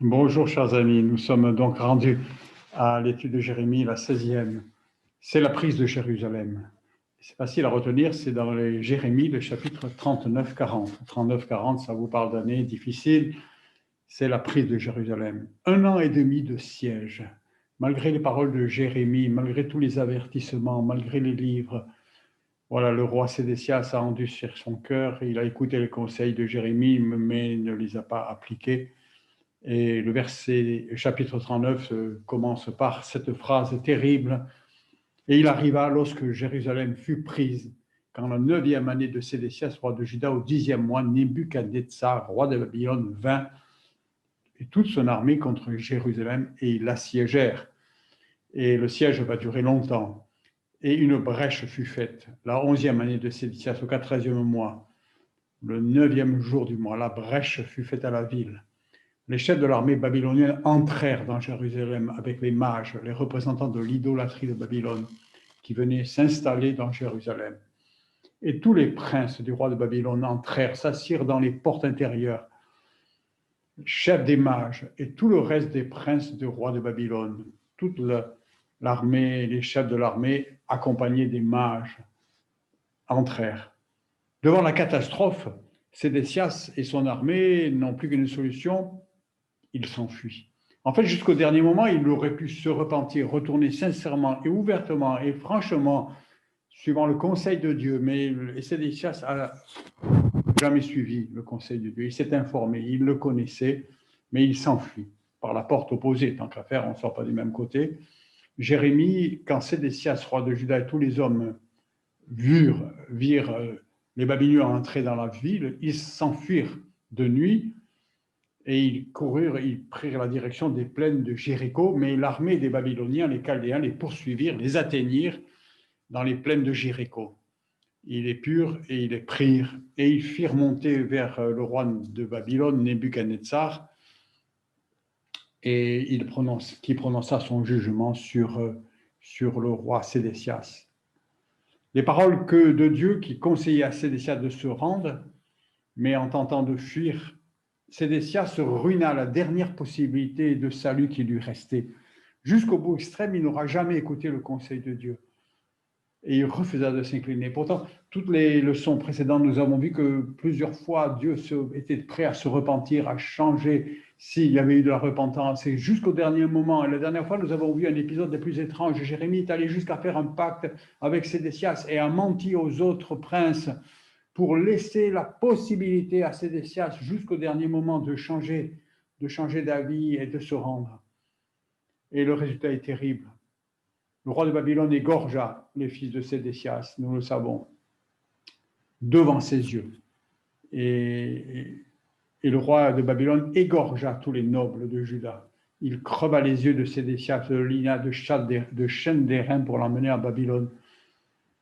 Bonjour chers amis, nous sommes donc rendus à l'étude de Jérémie, la 16e. C'est la prise de Jérusalem. C'est facile à retenir, c'est dans les Jérémie, le chapitre 39-40. 39-40, ça vous parle d'années difficiles, c'est la prise de Jérusalem. 1 an et demi de siège. Malgré les paroles de Jérémie, malgré tous les avertissements, malgré les livres, voilà, le roi Sédécias a endurci son cœur, il a écouté les conseils de Jérémie, mais ne les a pas appliqués. Et le chapitre 39 commence par cette phrase terrible. Et il arriva lorsque Jérusalem fut prise, qu'en la 9e année de Sédécias, roi de Juda, au 10e mois, Nebuchadnezzar, roi de Babylone, vint et toute son armée contre Jérusalem et ils l'assiégèrent. Et le siège va durer longtemps. Et une brèche fut faite, la 11e année de Sédécias, au 14e mois, le 9e jour du mois, la brèche fut faite à la ville. Les chefs de l'armée babylonienne entrèrent dans Jérusalem avec les mages, les représentants de l'idolâtrie de Babylone, qui venaient s'installer dans Jérusalem. Et tous les princes du roi de Babylone entrèrent, s'assirent dans les portes intérieures, chefs des mages et tout le reste des princes du roi de Babylone, toute l'armée, les chefs de l'armée, accompagnés des mages, entrèrent. Devant la catastrophe, Sédécias et son armée n'ont plus qu'une solution, il s'enfuit. En fait, jusqu'au dernier moment, il aurait pu se repentir, retourner sincèrement et ouvertement et franchement, suivant le conseil de Dieu. Mais Sédécias n'a jamais suivi le conseil de Dieu. Il s'est informé, il le connaissait, mais il s'enfuit par la porte opposée. Tant qu'à faire, on ne sort pas du même côté. Jérémie, quand Sédécias, roi de Juda, et tous les hommes virent les Babyloniens entrer dans la ville, ils s'enfuirent de nuit. Et ils coururent, ils prirent la direction des plaines de Jéricho, mais l'armée des Babyloniens, les Chaldéens, les poursuivirent, les atteignirent dans les plaines de Jéricho. Ils les purent et ils les prirent, et ils firent monter vers le roi de Babylone, Nebuchadnezzar, et qui prononça son jugement sur le roi Sédécias. Les paroles de Dieu qui conseillait à Sédécias de se rendre, mais en tentant de fuir, Sédécias ruina la dernière possibilité de salut qui lui restait. Jusqu'au bout extrême, il n'aura jamais écouté le conseil de Dieu. Et il refusa de s'incliner. Pourtant, toutes les leçons précédentes, nous avons vu que plusieurs fois, Dieu était prêt à se repentir, à changer s'il y avait eu de la repentance. Et jusqu'au dernier moment, et la dernière fois, nous avons vu un épisode des plus étranges. Jérémie est allé jusqu'à faire un pacte avec Sédécias et a menti aux autres princes pour laisser la possibilité à Sédécias jusqu'au dernier moment de changer d'avis et de se rendre. Et le résultat est terrible. Le roi de Babylone égorgea les fils de Sédécias, nous le savons, devant ses yeux. Et le roi de Babylone égorgea tous les nobles de Juda. Il creva les yeux de Sédécias, le lignage de chaînes d'airain pour l'emmener à Babylone.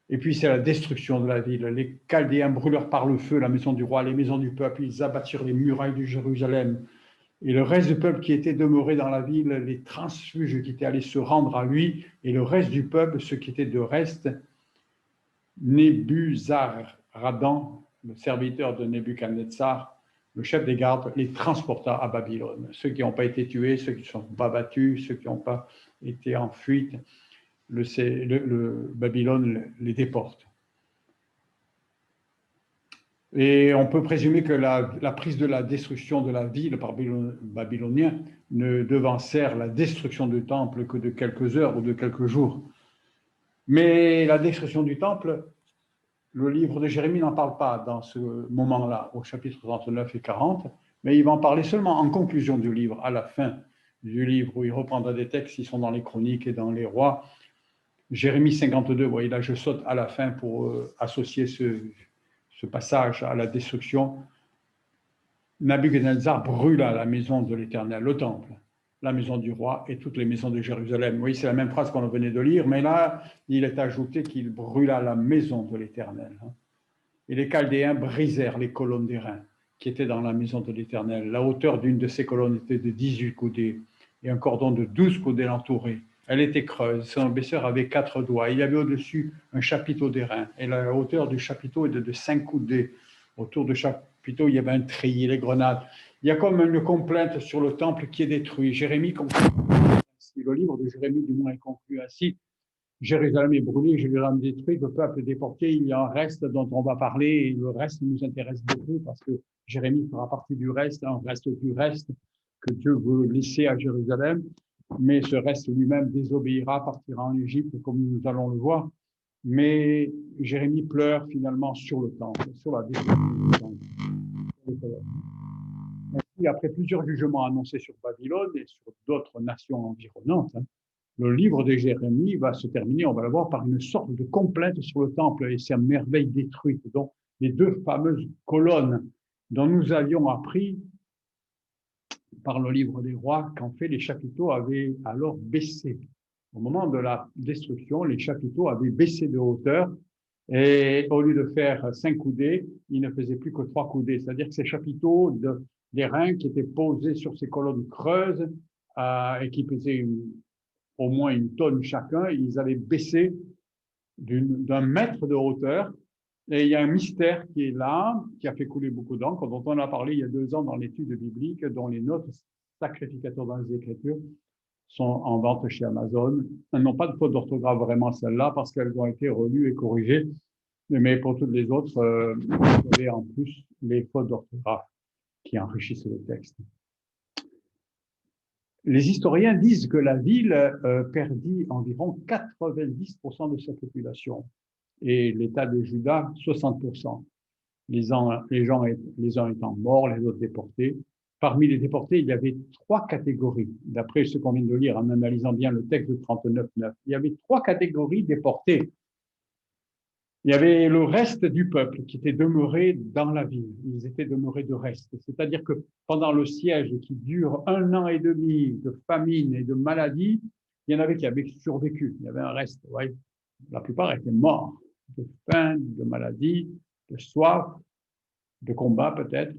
Et puis c'est la destruction de la ville. Les Chaldéens brûlèrent par le feu la maison du roi, les maisons du peuple, ils abattirent les murailles de Jérusalem. Et le reste du peuple qui était demeuré dans la ville, les transfuges qui étaient allés se rendre à lui, et le reste du peuple, ceux qui étaient de reste, Nebuzaradan, le serviteur de Nebuchadnezzar, le chef des gardes, les transporta à Babylone. Ceux qui n'ont pas été tués, ceux qui ne sont pas battus, ceux qui n'ont pas été en fuite, le Babylone les déporte. Et on peut présumer que la prise de la destruction de la ville par babylonien ne devancèrent la destruction du temple que de quelques heures ou de quelques jours. Mais la destruction du temple, le livre de Jérémie n'en parle pas dans ce moment-là, au chapitre 39 et 40, mais il va en parler seulement en conclusion du livre, à la fin du livre, où il reprendra des textes qui sont dans les chroniques et dans les rois. Jérémie 52, vous voyez là, je saute à la fin pour associer ce passage à la destruction. Nabuchodonosor brûla la maison de l'Éternel, le temple, la maison du roi et toutes les maisons de Jérusalem. Oui, c'est la même phrase qu'on venait de lire, mais là, il est ajouté qu'il brûla la maison de l'Éternel. Et les Chaldéens brisèrent les colonnes d'airain qui étaient dans la maison de l'Éternel. La hauteur d'une de ces colonnes était de 18 coudées et un cordon de 12 coudées l'entourait. Elle était creuse, son épaisseur avait 4 doigts. Il y avait au-dessus un chapiteau d'airain et la hauteur du chapiteau était de 5 coudées. Autour de chaque chapiteau, il y avait un treillis, les grenades. il y a comme une complainte sur le temple qui est détruit. Jérémie conclut, le livre de Jérémie du moins est conclu ainsi. Jérusalem est brûlée, Jérusalem détruite, le peuple est déporté, il y a un reste dont on va parler et le reste nous intéresse beaucoup parce que Jérémie fera partie du reste, un reste du reste que Dieu veut laisser à Jérusalem, mais ce reste lui-même désobéira, partira en Égypte comme nous allons le voir. Mais Jérémie pleure finalement sur le temple, sur la destruction du temple. Ainsi, après plusieurs jugements annoncés sur Babylone et sur d'autres nations environnantes, le livre de Jérémie va se terminer, on va le voir, par une sorte de complainte sur le temple et sa merveille détruite. Donc, les deux fameuses colonnes dont nous avions appris par le livre des rois qu'en fait les chapiteaux avaient alors baissé. Au moment de la destruction, les chapiteaux avaient baissé de hauteur et au lieu de faire 5 coudées, ils ne faisaient plus que 3 coudées. C'est-à-dire que ces chapiteaux d'airain qui étaient posés sur ces colonnes creuses et qui pesaient au moins 1 tonne chacun, ils avaient baissé d'un mètre de hauteur. Et il y a un mystère qui est là, qui a fait couler beaucoup d'encre, dont on a parlé il y a 2 ans dans l'étude biblique, dont les notes sacrificateurs dans les Écritures sont en vente chez Amazon. Elles n'ont pas de faute d'orthographe vraiment celles-là, parce qu'elles ont été relues et corrigées. Mais pour toutes les autres, vous avez en plus les fautes d'orthographe qui enrichissent le texte. Les historiens disent que la ville perdit environ 90% de sa population et l'État de Juda 60%. Les uns étant morts, les autres déportés. Parmi les déportés, il y avait 3 catégories, d'après ce qu'on vient de lire en analysant bien le texte de 39.9. Il y avait 3 catégories déportés. Il y avait le reste du peuple qui était demeuré dans la ville. Ils étaient demeurés de reste. C'est-à-dire que pendant le siège qui dure 1 an et demi de famine et de maladie, il y en avait qui avaient survécu. Il y avait un reste. Ouais. La plupart étaient morts de faim, de maladie, de soif, de combat peut-être.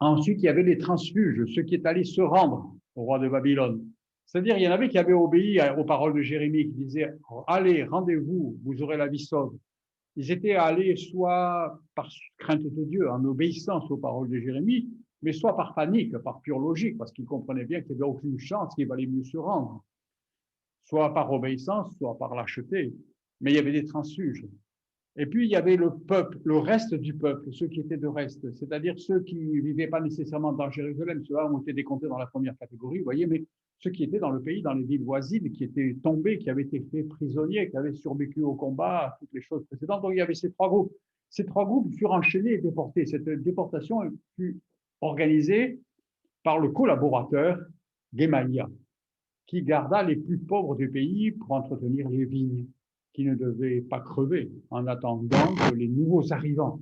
Ensuite, il y avait les transfuges, ceux qui étaient allés se rendre au roi de Babylone. C'est-à-dire, il y en avait qui avaient obéi aux paroles de Jérémie, qui disaient « Allez, rendez-vous, vous aurez la vie sauve ». Ils étaient allés soit par crainte de Dieu, en obéissance aux paroles de Jérémie, mais soit par panique, par pure logique, parce qu'ils comprenaient bien qu'il n'y avait aucune chance, qu'il valait mieux se rendre. Soit par obéissance, soit par lâcheté. Mais il y avait des transfuges. Et puis, il y avait le peuple, le reste du peuple, ceux qui étaient de reste, c'est-à-dire ceux qui ne vivaient pas nécessairement dans Jérusalem. Ceux-là ont été décomptés dans la première catégorie, vous voyez, mais ceux qui étaient dans le pays, dans les villes voisines, qui étaient tombés, qui avaient été faits prisonniers, qui avaient survécu au combat, à toutes les choses précédentes. Donc, il y avait ces 3 groupes. Ces 3 groupes furent enchaînés et déportés. Cette déportation fut organisée par le collaborateur Guémalia, qui garda les plus pauvres du pays pour entretenir les vignes, qui ne devaient pas crever en attendant que les nouveaux arrivants.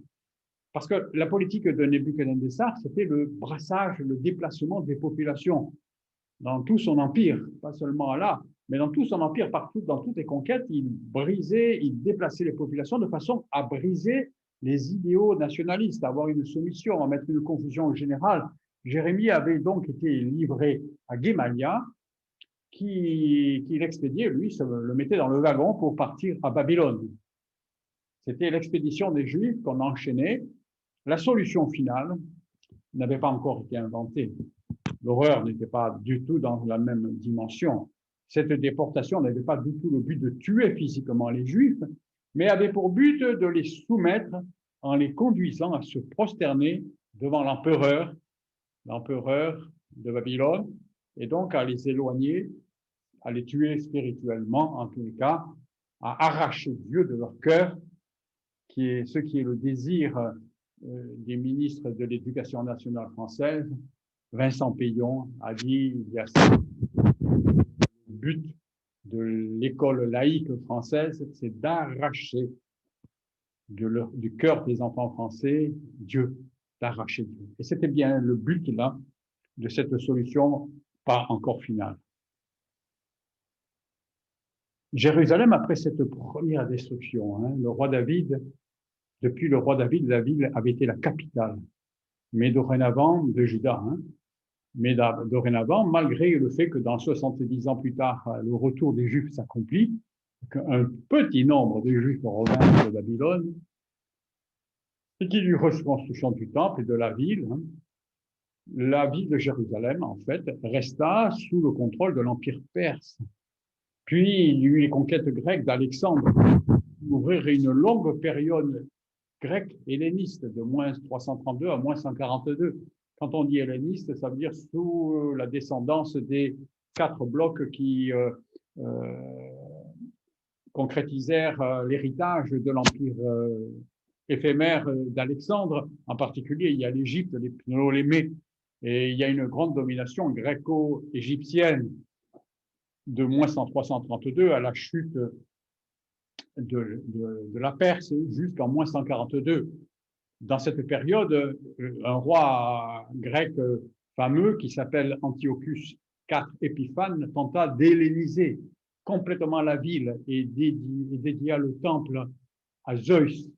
Parce que la politique de Nebuchadnezzar, c'était le brassage, le déplacement des populations dans tout son empire, pas seulement là, mais dans tout son empire, partout, dans toutes les conquêtes, il brisait, il déplaçait les populations de façon à briser les idéaux nationalistes, à avoir une soumission, à mettre une confusion générale. Jérémie avait donc été livré à Guémalia, qui l'expédiait, lui, le mettait dans le wagon pour partir à Babylone. C'était l'expédition des Juifs qu'on enchaînait. La solution finale n'avait pas encore été inventée. L'horreur n'était pas du tout dans la même dimension. Cette déportation n'avait pas du tout le but de tuer physiquement les Juifs, mais avait pour but de les soumettre en les conduisant à se prosterner devant l'empereur de Babylone, et donc à les éloigner, à les tuer spirituellement, en tous les cas, à arracher Dieu de leur cœur, ce qui est le désir des ministres de l'Éducation nationale française. Vincent Peillon a dit il y a le but de l'école laïque française, c'est d'arracher du cœur des enfants français Dieu, d'arracher Dieu. Et c'était bien le but là de cette solution pas encore finale. Jérusalem, après cette première destruction, le roi David, depuis le roi David, la ville avait été la capitale, mais dorénavant de Juda. Mais dorénavant, malgré le fait que dans 70 ans plus tard, le retour des Juifs s'accomplit, qu'un petit nombre de Juifs revinrent de Babylone, et qui du reconstruction du temple et de la ville de Jérusalem, en fait, resta sous le contrôle de l'Empire perse. Puis, il y eut les conquêtes grecques d'Alexandre, qui ouvrirent une longue période grecque helléniste de moins 332 à moins 142. Quand on dit helléniste, ça veut dire sous la descendance des 4 blocs qui concrétisèrent l'héritage de l'empire éphémère d'Alexandre. En particulier, il y a l'Égypte, les Ptolémées, et il y a une grande domination gréco-égyptienne de moins 332 à la chute de la Perse jusqu'en moins 142. Dans cette période, un roi grec fameux qui s'appelle Antiochus IV Épiphane tenta d'helléniser complètement la ville et dédia le temple à Zeus.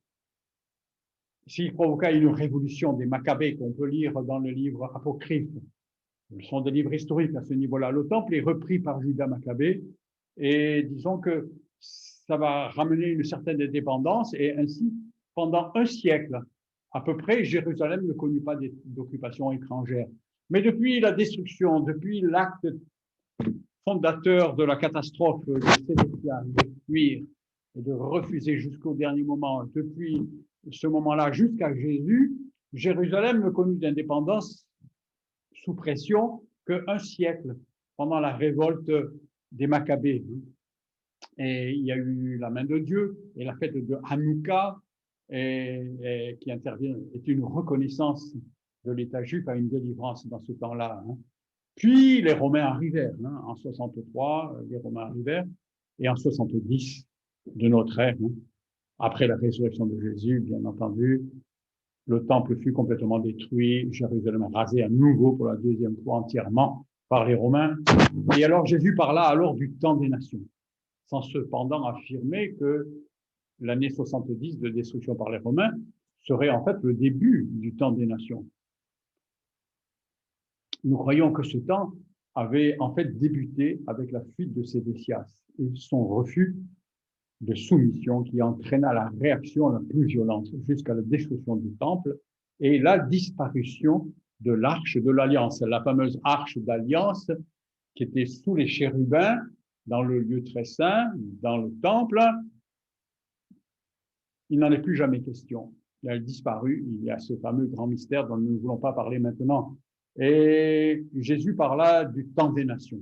S'il provoqua une révolution des Maccabées qu'on peut lire dans le livre apocryphe, ce sont des livres historiques à ce niveau-là, le temple est repris par Judas Maccabée et disons que ça va ramener une certaine indépendance et ainsi, pendant un siècle, à peu près, Jérusalem ne connut pas d'occupation étrangère. Mais depuis la destruction, depuis l'acte fondateur de la catastrophe des Célestials, de fuir et de refuser jusqu'au dernier moment, depuis ce moment-là jusqu'à Jésus, Jérusalem ne connut d'indépendance sous pression qu'un siècle, pendant la révolte des Maccabées. Et il y a eu la main de Dieu et la fête de Hanouka qui intervient, est une reconnaissance de l'État juif à une délivrance dans ce temps-là. Puis les Romains arrivèrent. En 63, les Romains arrivèrent. Et en 70 de notre ère, après la résurrection de Jésus, bien entendu, le temple fut complètement détruit, Jérusalem rasée à nouveau pour la deuxième fois entièrement par les Romains. Et alors Jésus parla alors du temps des nations, sans cependant affirmer que l'année 70 de destruction par les Romains serait en fait le début du temps des nations. Nous croyons que ce temps avait en fait débuté avec la fuite de Sédécias et son refus de soumission qui entraîna la réaction la plus violente jusqu'à la destruction du temple et la disparition de l'arche de l'Alliance, la fameuse arche d'Alliance qui était sous les chérubins dans le lieu très saint, dans le temple. Il n'en est plus jamais question. Elle a disparu. Il y a ce fameux grand mystère dont nous ne voulons pas parler maintenant. Et Jésus parla du temps des nations.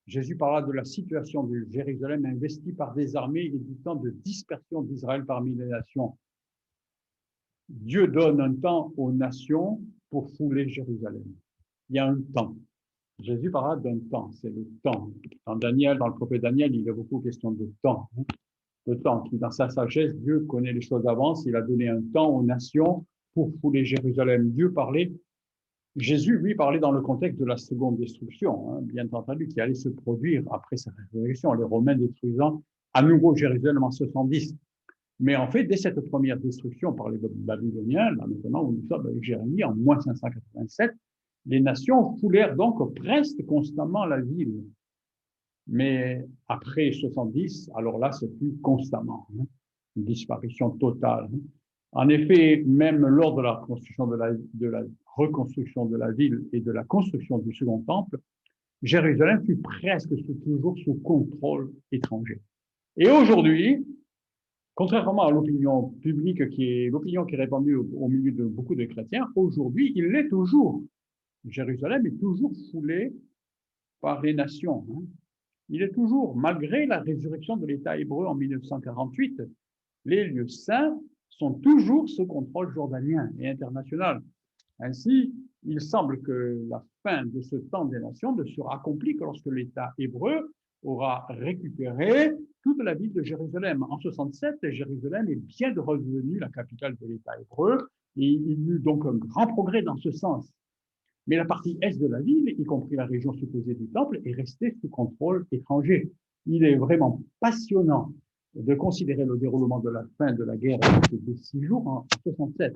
Jésus parla de la situation de Jérusalem investie par des armées et du temps de dispersion d'Israël parmi les nations. Dieu donne un temps aux nations pour fouler Jérusalem. Il y a un temps. Jésus parla d'un temps, c'est le temps. Dans Daniel, dans le prophète Daniel, il y a beaucoup question de temps. Le temps qui, dans sa sagesse, Dieu connaît les choses d'avance. Il a donné un temps aux nations pour fouler Jérusalem. Dieu parlait. Jésus, lui, parlait dans le contexte de la seconde destruction, bien entendu, qui allait se produire après sa résurrection, les Romains détruisant à nouveau Jérusalem en 70. Mais en fait, dès cette première destruction par les Babyloniens, là maintenant où nous sommes avec Jérémie, en moins 587, les nations foulèrent donc presque constamment la ville. Mais après 70, alors là, c'est plus constamment, une disparition totale. En effet, même lors de la construction de la reconstruction de la ville et de la construction du second temple, Jérusalem fut presque toujours sous contrôle étranger. Et aujourd'hui, contrairement à l'opinion publique l'opinion qui est répandue au milieu de beaucoup de chrétiens, aujourd'hui, il l'est toujours. Jérusalem est toujours foulée par les nations. Il est toujours, malgré la résurrection de l'État hébreu en 1948, les lieux saints sont toujours sous contrôle jordanien et international. Ainsi, il semble que la fin de ce temps des nations ne sera accomplie que lorsque l'État hébreu aura récupéré toute la ville de Jérusalem. En 67, Jérusalem est bien redevenue la capitale de l'État hébreu et il y eut donc un grand progrès dans ce sens. Mais la partie est de la ville, y compris la région supposée du temple, est restée sous contrôle étranger. Il est vraiment passionnant de considérer le déroulement de la fin de la guerre de 6 jours en 67.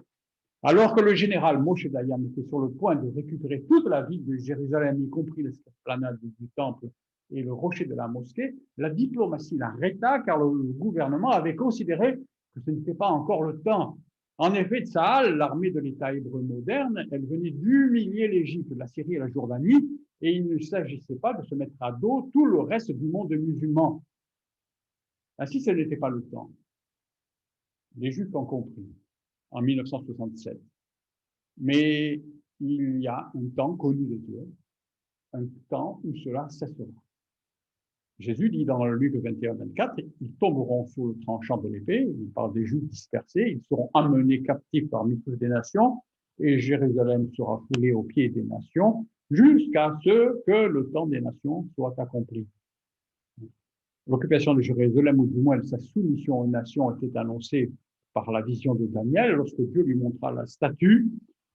Alors que le général Moshe Dayan était sur le point de récupérer toute la ville de Jérusalem, y compris l'esplanade du temple et le rocher de la mosquée, la diplomatie l'arrêta car le gouvernement avait considéré que ce n'était pas encore le temps En effet, Tsahal, l'armée de l'État hébreu moderne, elle venait d'humilier l'Égypte, la Syrie et la Jordanie, et il ne s'agissait pas de se mettre à dos tout le reste du monde musulman. Ainsi, ce n'était pas le temps. Les Juifs ont compris en 1967. Mais il y a un temps connu de Dieu, un temps où cela cessera. Jésus dit dans Luc 21-24, ils tomberont sous le tranchant de l'épée, il parle des Juifs dispersés, ils seront emmenés captifs parmi toutes les nations, et Jérusalem sera foulée aux pieds des nations, jusqu'à ce que le temps des nations soit accompli. L'occupation de Jérusalem, ou du moins sa soumission aux nations, était annoncée par la vision de Daniel, lorsque Dieu lui montra la statue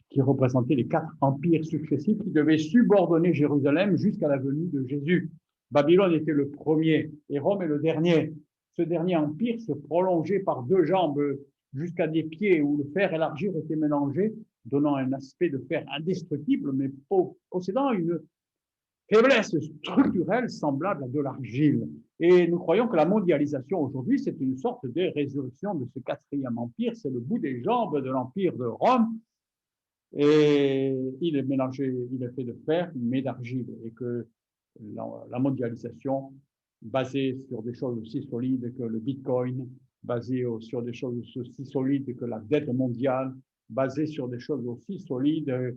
qui représentait les 4 empires successifs qui devaient subordonner Jérusalem jusqu'à la venue de Jésus. Babylone était le premier et Rome est le dernier. Ce dernier empire se prolongeait par 2 jambes jusqu'à des pieds où le fer et l'argile étaient mélangés, donnant un aspect de fer indestructible, mais possédant une faiblesse structurelle semblable à de l'argile. Et nous croyons que la mondialisation aujourd'hui, c'est une sorte de résurrection de ce 4e empire, c'est le bout des jambes de l'empire de Rome, et il est mélangé, il est fait de fer, mais d'argile, et que la mondialisation, basée sur des choses aussi solides que le Bitcoin, basée sur des choses aussi solides que la dette mondiale, basée sur des choses aussi solides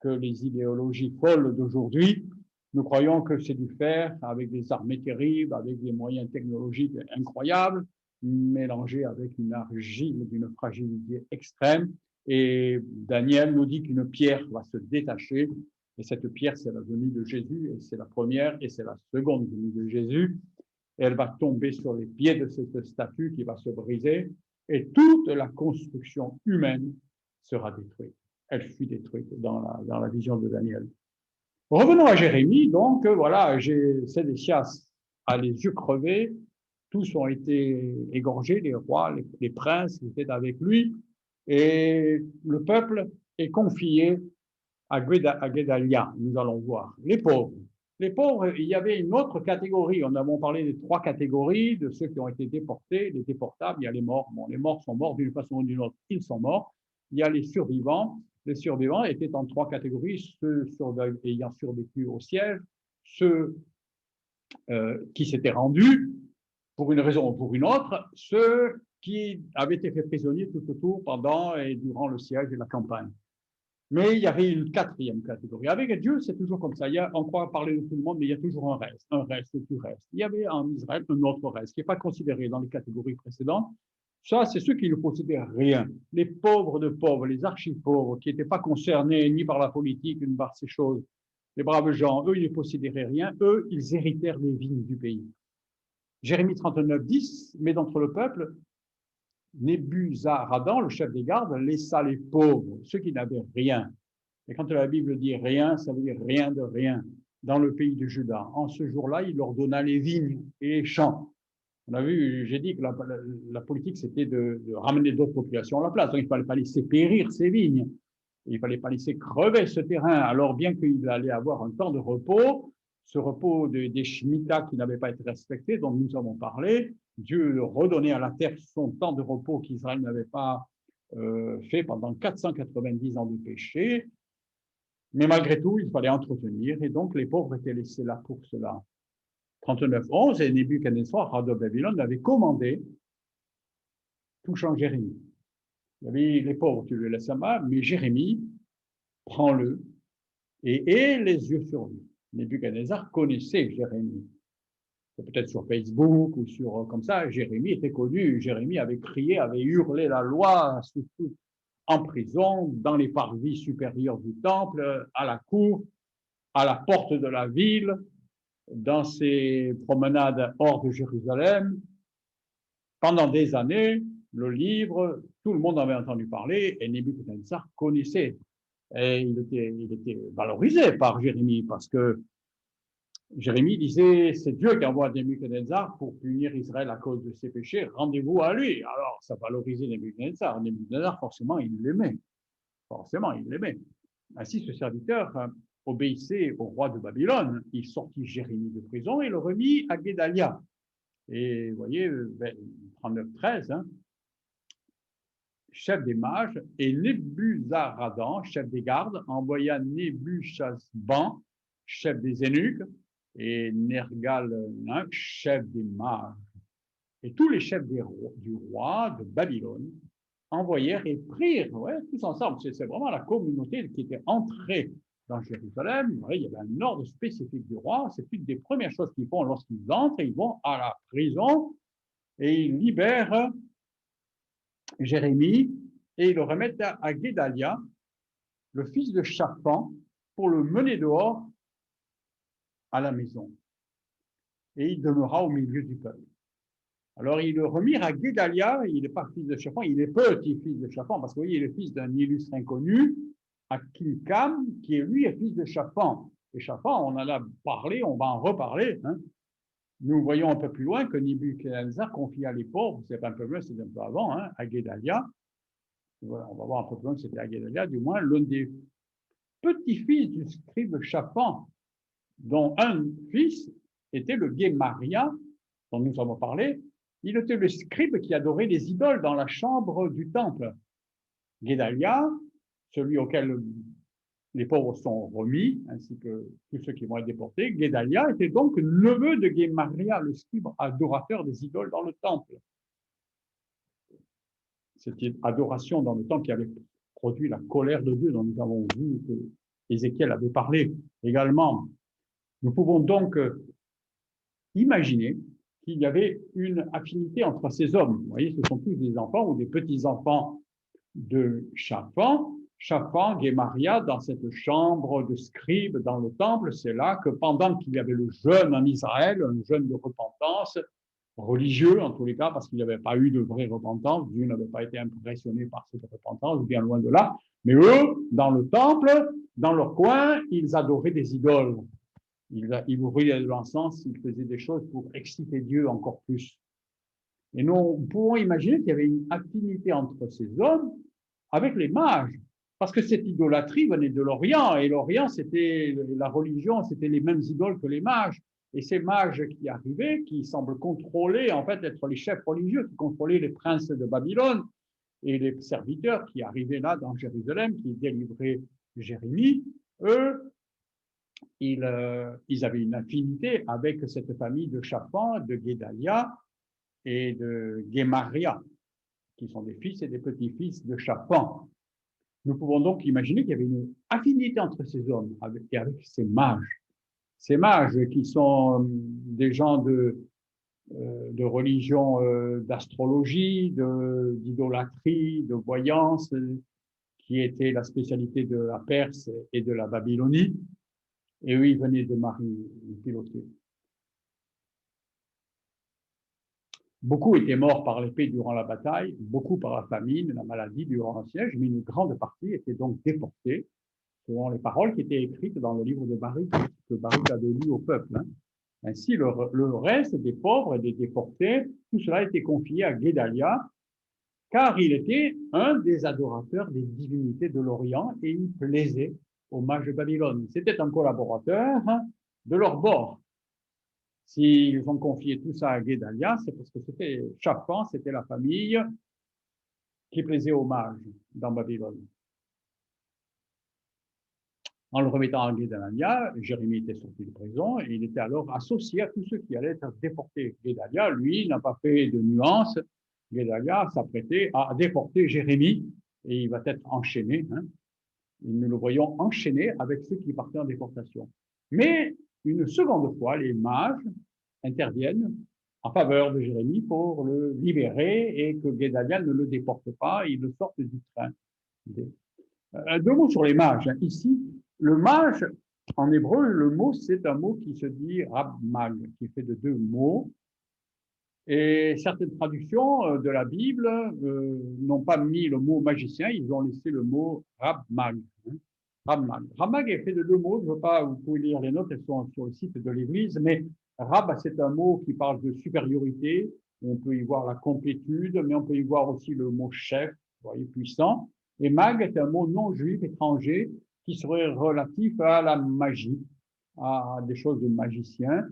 que les idéologies folles d'aujourd'hui, nous croyons que c'est du fer avec des armées terribles, avec des moyens technologiques incroyables, mélangés avec une argile d'une fragilité extrême. Et Daniel nous dit qu'une pierre va se détacher, et cette pierre, c'est la venue de Jésus, et c'est la première et c'est la seconde venue de Jésus. Et elle va tomber sur les pieds de cette statue qui va se briser, et toute la construction humaine sera détruite. Elle fut détruite dans la vision de Daniel. Revenons à Jérémie, donc voilà, Sédécias a les yeux crevés, tous ont été égorgés, les rois, les princes qui étaient avec lui, et le peuple est confié à Guédalia, nous allons voir. Les pauvres. Les pauvres, il y avait une autre catégorie. On a parlé des 3 catégories de ceux qui ont été déportés, les déportables, il y a les morts. Bon, les morts sont morts d'une façon ou d'une autre, ils sont morts. Il y a les survivants. Les survivants étaient en 3 catégories, ceux ayant survécu au siège, ceux qui s'étaient rendus pour une raison ou pour une autre, ceux qui avaient été faits prisonniers tout autour pendant et durant le siège et la campagne. Mais il y avait une 4e catégorie. Avec Dieu, c'est toujours comme ça. On croit parler de tout le monde, mais il y a toujours un reste du reste. Il y avait en Israël un autre reste qui n'est pas considéré dans les catégories précédentes. Ça, c'est ceux qui ne possédaient rien. Les pauvres de pauvres, les archi-pauvres, qui n'étaient pas concernés ni par la politique, ni par ces choses. Les braves gens, eux, ils ne possédaient rien. Eux, ils héritèrent les vignes du pays. Jérémie 39, 10, mais d'entre le peuple, Nebuzaradan, le chef des gardes, laissa les pauvres, ceux qui n'avaient rien. Et quand la Bible dit rien, ça veut dire rien de rien, dans le pays de Juda. En ce jour-là, il leur donna les vignes et les champs. On a vu, j'ai dit que la politique, c'était de ramener d'autres populations à la place. Donc, il ne fallait pas laisser périr ces vignes. Il ne fallait pas laisser crever ce terrain. Alors, bien qu'il allait avoir un temps de repos, ce repos des Shemitah qui n'avait pas été respecté, dont nous avons parlé, Dieu redonnait à la terre son temps de repos qu'Israël n'avait pas fait pendant 490 ans de péché. Mais malgré tout, il fallait entretenir, et donc les pauvres étaient laissés là pour cela. 39-11, et Nebuchadnezzar, roi de Babylone, avait commandé, touchant Jérémie. Il y avait les pauvres, tu le laisses à moi, mais Jérémie, prends-le et aie les yeux sur lui. Nebuchadnezzar connaissait Jérémie. Peut-être sur Facebook ou sur comme ça, Jérémie était connu. Jérémie avait crié, avait hurlé la loi en prison, dans les parvis supérieurs du temple, à la cour, à la porte de la ville, dans ses promenades hors de Jérusalem. Pendant des années, le livre, tout le monde en avait entendu parler et Nebuchadnezzar connaissait. Et il était valorisé par Jérémie parce que Jérémie disait, c'est Dieu qui envoie Nebuchadnezzar pour punir Israël à cause de ses péchés, rendez-vous à lui. Alors, ça valorisait Nebuchadnezzar. Nebuchadnezzar, forcément, il l'aimait. Forcément, il l'aimait. Ainsi, ce serviteur obéissait au roi de Babylone. Il sortit Jérémie de prison et le remit à Guédalia. Et vous voyez, 39-13, hein, chef des mages, et Nebuzaradan, chef des gardes, envoya Nebuchadnezzar, chef des eunuques, et Nergal, chef des mages. Et tous les chefs du roi de Babylone envoyèrent et prirent, ouais, tous ensemble. C'est vraiment la communauté qui était entrée dans Jérusalem. Ouais, il y avait un ordre spécifique du roi. C'est une des premières choses qu'ils font lorsqu'ils entrent. Ils vont à la prison et ils libèrent Jérémie et ils le remettent à Guédalia, le fils de Shaphan, pour le mener dehors à la maison. Et il demeura au milieu du peuple. Alors, ils le remirent à Guédalia, il n'est pas fils de Shaphan, il est petit-fils de Shaphan, parce que vous voyez, il est fils d'un illustre inconnu, à Kilkam, qui lui est fils de Shaphan. Et Shaphan, on en a parlé, on va en reparler. Hein. Nous voyons un peu plus loin que Nebuchadnezzar confia les pauvres, c'est un peu mieux, c'est un peu avant, hein, à Guédalia. Voilà, on va voir un peu plus loin que c'était à Guédalia, du moins l'un des petits-fils du scribe Shaphan, dont un fils était le Guémaria, dont nous avons parlé. Il était le scribe qui adorait les idoles dans la chambre du temple. Guédalia, celui auquel les pauvres sont remis, ainsi que tous ceux qui vont être déportés, Guédalia était donc neveu de Guémaria, le scribe adorateur des idoles dans le temple. Cette adoration dans le temple qui avait produit la colère de Dieu dont nous avons vu que Ézéchiel avait parlé également. Nous pouvons donc imaginer qu'il y avait une affinité entre ces hommes. Vous voyez, ce sont tous des enfants ou des petits-enfants de Shaphan. Shaphan, Guémaria, dans cette chambre de scribe dans le temple, c'est là que pendant qu'il y avait le jeûne en Israël, un jeûne de repentance, religieux en tous les cas, parce qu'il n'y avait pas eu de vraie repentance, Dieu n'avait pas été impressionné par cette repentance, bien loin de là, mais eux, dans le temple, dans leur coin, ils adoraient des idoles. Ils ouvraient de l'encens, ils faisaient des choses pour exciter Dieu encore plus. Et nous pouvons imaginer qu'il y avait une affinité entre ces hommes avec les mages, parce que cette idolâtrie venait de l'Orient, et l'Orient, c'était la religion, c'était les mêmes idoles que les mages. Et ces mages qui arrivaient, qui semblent contrôler, en fait, être les chefs religieux, qui contrôlaient les princes de Babylone, et les serviteurs qui arrivaient là dans Jérusalem, qui délivraient Jérémie, eux, ils avaient une affinité avec cette famille de Shaphan, de Guédalia et de Guémaria, qui sont des fils et des petits-fils de Shaphan. Nous pouvons donc imaginer qu'il y avait une affinité entre ces hommes et avec ces mages. Ces mages qui sont des gens de religion, d'astrologie, d'idolâtrie, de voyance, qui était la spécialité de la Perse et de la Babylonie. Et eux, ils venaient de piloter. Beaucoup étaient morts par l'épée durant la bataille, beaucoup par la famine, la maladie durant le siège, mais une grande partie était donc déportée, selon les paroles qui étaient écrites dans le livre de Baruch, que Baruch avait lu au peuple. Hein. Ainsi, le reste des pauvres et des déportés, tout cela a été confié à Guédalia, car il était un des adorateurs des divinités de l'Orient et il plaisait aux mages de Babylone. C'était un collaborateur de leur bord. S'ils ont confié tout ça à Guédalia, c'est parce que c'était Shaphan, c'était la famille qui plaisait aux mages dans Babylone. En le remettant à Guédalia, Jérémie était sorti de prison et il était alors associé à tous ceux qui allaient être déportés. Guédalia, lui, n'a pas fait de nuance. Guédalia s'apprêtait à déporter Jérémie et il va être enchaîné. Hein. Nous le voyons enchaîné avec ceux qui partaient en déportation. Mais une seconde fois, les mages interviennent en faveur de Jérémie pour le libérer et que Guédalia ne le déporte pas, il le sorte du train. Deux mots sur les mages. Ici, le mage, en hébreu, le mot, c'est un mot qui se dit Rab-Mag, qui est fait de deux mots. Et certaines traductions de la Bible n'ont pas mis le mot magicien, ils ont laissé le mot Rab-Mag. Rab-Mag. Rab-Mag est fait de deux mots, je ne veux pas, vous pouvez lire les notes, elles sont sur le site de l'Église, mais Rab, c'est un mot qui parle de supériorité, on peut y voir la complétude, mais on peut y voir aussi le mot chef, vous voyez, puissant. Et mag est un mot non juif, étranger, qui serait relatif à la magie, à des choses de magicien,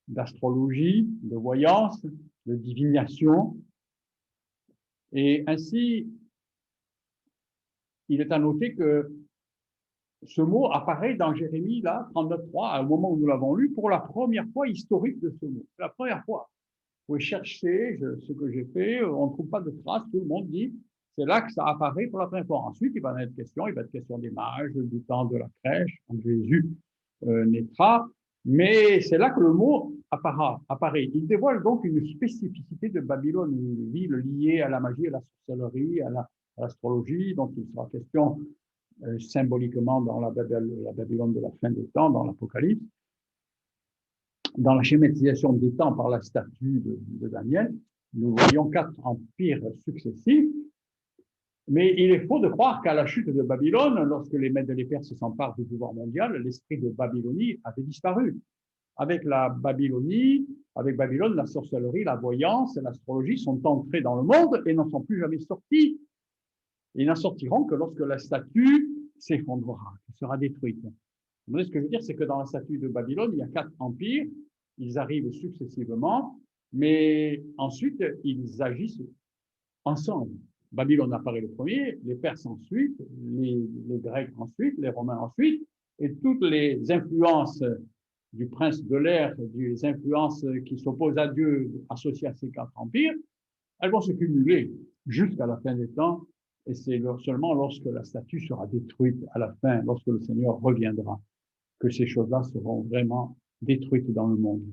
d'astrologie, de voyance, de divination. Et ainsi, il est à noter que ce mot apparaît dans Jérémie, là, 39.3, au moment où nous l'avons lu, pour la première fois historique de ce mot. C'est la première fois. Vous pouvez chercher ce que j'ai fait, on ne trouve pas de traces, tout le monde dit, c'est là que ça apparaît pour la première fois. Ensuite, il va être question des mages, du temps de la crèche, quand Jésus naîtra, mais c'est là que le mot apparaît. Il dévoile donc une spécificité de Babylone, une ville liée à la magie, à la sorcellerie, à l'astrologie, dont il sera question symboliquement dans la Babylone de la fin des temps, dans l'Apocalypse. Dans la schématisation des temps par la statue de Daniel, nous voyons 4 empires successifs, mais il est faux de croire qu'à la chute de Babylone, lorsque les Mèdes et les Perses s'emparent du pouvoir mondial, l'esprit de Babylonie avait disparu. Avec Babylone, la sorcellerie, la voyance et l'astrologie sont entrés dans le monde et n'en sont plus jamais sortis. Ils n'en sortiront que lorsque la statue s'effondrera, sera détruite. Ce que je veux dire, c'est que dans la statue de Babylone, il y a 4 empires, ils arrivent successivement, mais ensuite, ils agissent ensemble. Babylone apparaît le premier, les Perses ensuite, les Grecs ensuite, les Romains ensuite, et toutes les influences du prince de l'air, des influences qui s'opposent à Dieu associées à ces 4 empires, elles vont se cumuler jusqu'à la fin des temps, et c'est seulement lorsque la statue sera détruite à la fin, lorsque le Seigneur reviendra, que ces choses-là seront vraiment détruites dans le monde.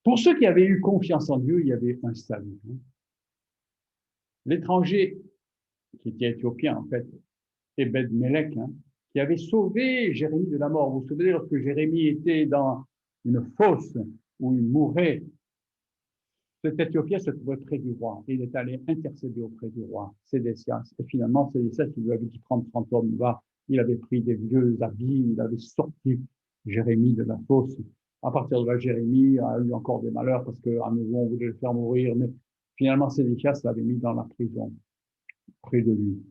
Pour ceux qui avaient eu confiance en Dieu, il y avait un salut. L'étranger, qui était éthiopien en fait, Ebed-Melech, qui avait sauvé Jérémie de la mort. Vous vous souvenez, lorsque Jérémie était dans une fosse où il mourait, cet Éthiopien se trouvait près du roi. Et il est allé intercéder auprès du roi, Sédécias. Et finalement, Sédécias, il lui avait dit 30 hommes, va. Il avait pris des vieux habits, il avait sorti Jérémie de la fosse. À partir de là, Jérémie a eu encore des malheurs parce qu'à nouveau, on voulait le faire mourir. Mais finalement, Sédécias l'avait mis dans la prison, près de lui.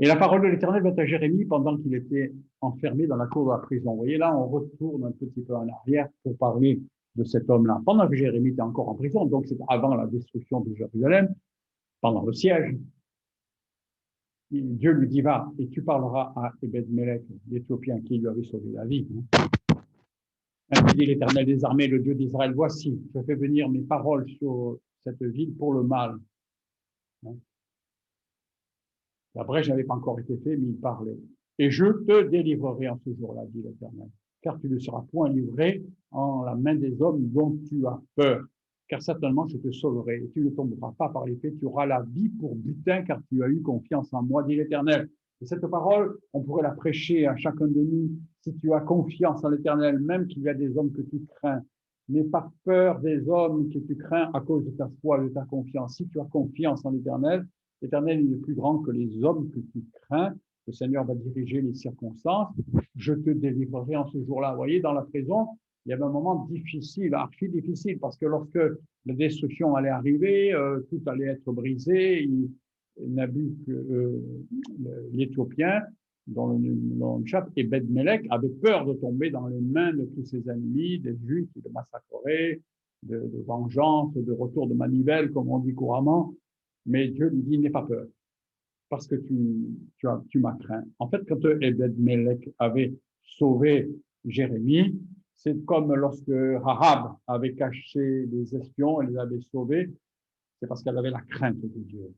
Et la parole de l'Éternel vint à Jérémie pendant qu'il était enfermé dans la cour de la prison. Vous voyez, là, on retourne un petit peu en arrière pour parler de cet homme-là. Pendant que Jérémie était encore en prison, donc c'est avant la destruction de Jérusalem, pendant le siège, Dieu lui dit, va, et tu parleras à Ebed-Melech, l'Éthiopien qui lui avait sauvé la vie. Ainsi dit l'Éternel des armées, le Dieu d'Israël, voici, je fais venir mes paroles sur cette ville pour le mal. La brèche n'avait pas encore été faite, mais il parlait. Et je te délivrerai en ce jour-là, dit l'Éternel, car tu ne seras point livré en la main des hommes dont tu as peur, car certainement je te sauverai, et tu ne tomberas pas par l'épée, tu auras la vie pour butin, car tu as eu confiance en moi, dit l'Éternel. Et cette parole, on pourrait la prêcher à chacun de nous, si tu as confiance en l'Éternel, même qu'il y a des hommes que tu crains. N'aie pas peur des hommes que tu crains à cause de ta foi et de ta confiance. Si tu as confiance en l'Éternel, l'Éternel est plus grand que les hommes que tu crains. Le Seigneur va diriger les circonstances. Je te délivrerai en ce jour-là. Vous voyez, dans la prison, il y avait un moment difficile, archi difficile, parce que lorsque la destruction allait arriver, tout allait être brisé. L'Éthiopien, dont le nom échappe, Ebed-Melech, avait peur de tomber dans les mains de tous ses ennemis, des Juifs qui le massacreraient, de vengeance, de retour de manivelle, comme on dit couramment. Mais Dieu lui dit, n'aie pas peur, parce que tu m'as craint. En fait, quand Ebed-Melech avait sauvé Jérémie, c'est comme lorsque Rahab avait caché les espions et les avait sauvés, c'est parce qu'elle avait la crainte de Dieu.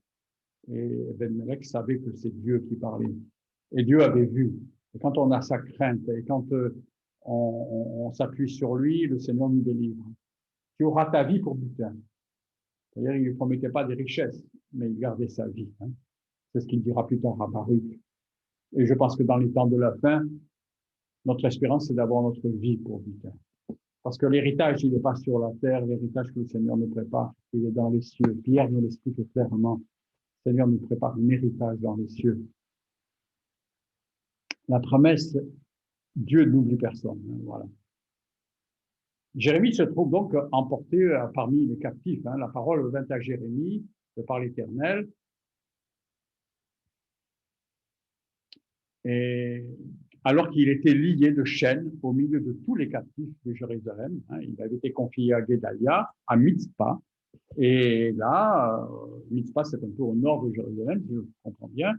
Et Ebed-Melech savait que c'est Dieu qui parlait. Et Dieu avait vu. Et quand on a sa crainte et quand on s'appuie sur lui, le Seigneur nous délivre. Tu auras ta vie pour butin. C'est-à-dire, il ne lui promettait pas des richesses, mais il gardait sa vie. C'est ce qu'il dira plus tard à Baruch. Et je pense que dans les temps de la fin, notre espérance, c'est d'avoir notre vie pour butin. Parce que l'héritage, il n'est pas sur la terre, l'héritage que le Seigneur nous prépare, il est dans les cieux. Pierre nous l'explique clairement. Le Seigneur nous prépare un héritage dans les cieux. La promesse, Dieu n'oublie personne. Voilà. Jérémie se trouve donc emporté parmi les captifs. La parole vint à Jérémie par l'Éternel. Et alors qu'il était lié de chaînes au milieu de tous les captifs de Jérusalem, il avait été confié à Guédalia, à Mitzpah, Et là, Mitzpah, c'est un peu au nord de Jérusalem, si je comprends bien.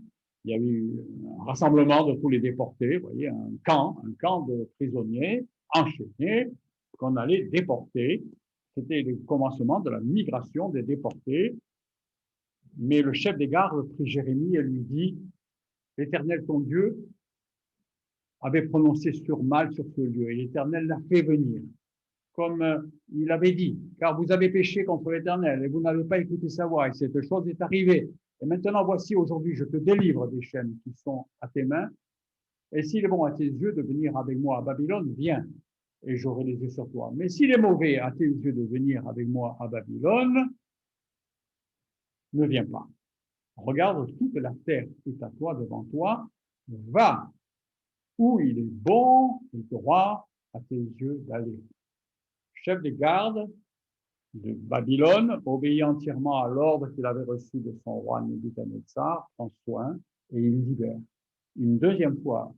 Il y a eu un rassemblement de tous les déportés, vous voyez, un camp de prisonniers enchaînés qu'on allait déporter. C'était le commencement de la migration des déportés. Mais le chef des gardes prit Jérémie et lui dit, l'Éternel ton Dieu avait prononcé sur mal sur ce lieu, et l'Éternel l'a fait venir, comme il avait dit, car vous avez péché contre l'Éternel, et vous n'avez pas écouté sa voix, et cette chose est arrivée. Et maintenant, voici, aujourd'hui, je te délivre des chaînes qui sont à tes mains, et s'il est bon à tes yeux de venir avec moi à Babylone, viens, et j'aurai les yeux sur toi. Mais s'il est mauvais à tes yeux de venir avec moi à Babylone, ne viens pas. Regarde, toute la terre est à toi, devant toi, va, où il est bon et droit à tes yeux d'aller. Chef des gardes de Babylone, obéit entièrement à l'ordre qu'il avait reçu de son roi Nebuchadnezzar, prend soin et il libère. Une deuxième fois,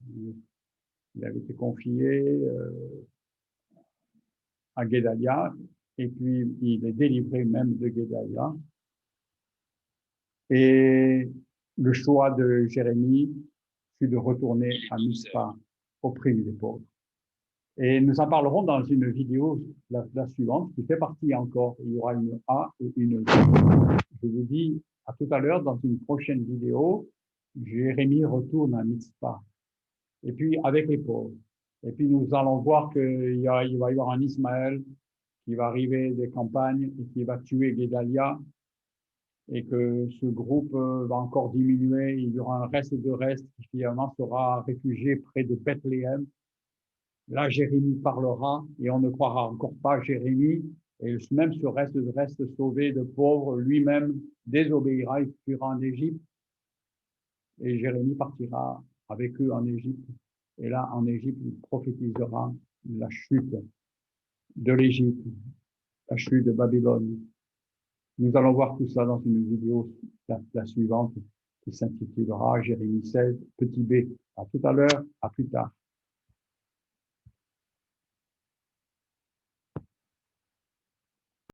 il avait été confié à Guédalia, et puis il est délivré même de Guédalia. Et le choix de Jérémie fut de retourner à Mitzpah, auprès des pauvres. Et nous en parlerons dans une vidéo, la suivante, qui fait partie encore. Il y aura une A et une B. Je vous dis à tout à l'heure dans une prochaine vidéo. Jérémie retourne à Mitzpah. Et puis avec les pauvres. Et puis nous allons voir qu'il va y avoir un Ismaël qui va arriver des campagnes et qui va tuer Guédalia. Et que ce groupe va encore diminuer. Il y aura un reste de reste qui finalement sera réfugié près de Bethléem. Là, Jérémie parlera et on ne croira encore pas Jérémie. Et même ce reste sauvé de pauvres, lui-même désobéira, il fuira en Égypte. Et Jérémie partira avec eux en Égypte. Et là, en Égypte, il prophétisera la chute de l'Égypte, la chute de Babylone. Nous allons voir tout ça dans une vidéo, la suivante, qui s'intitulera Jérémie 16, petit b. À tout à l'heure, à plus tard.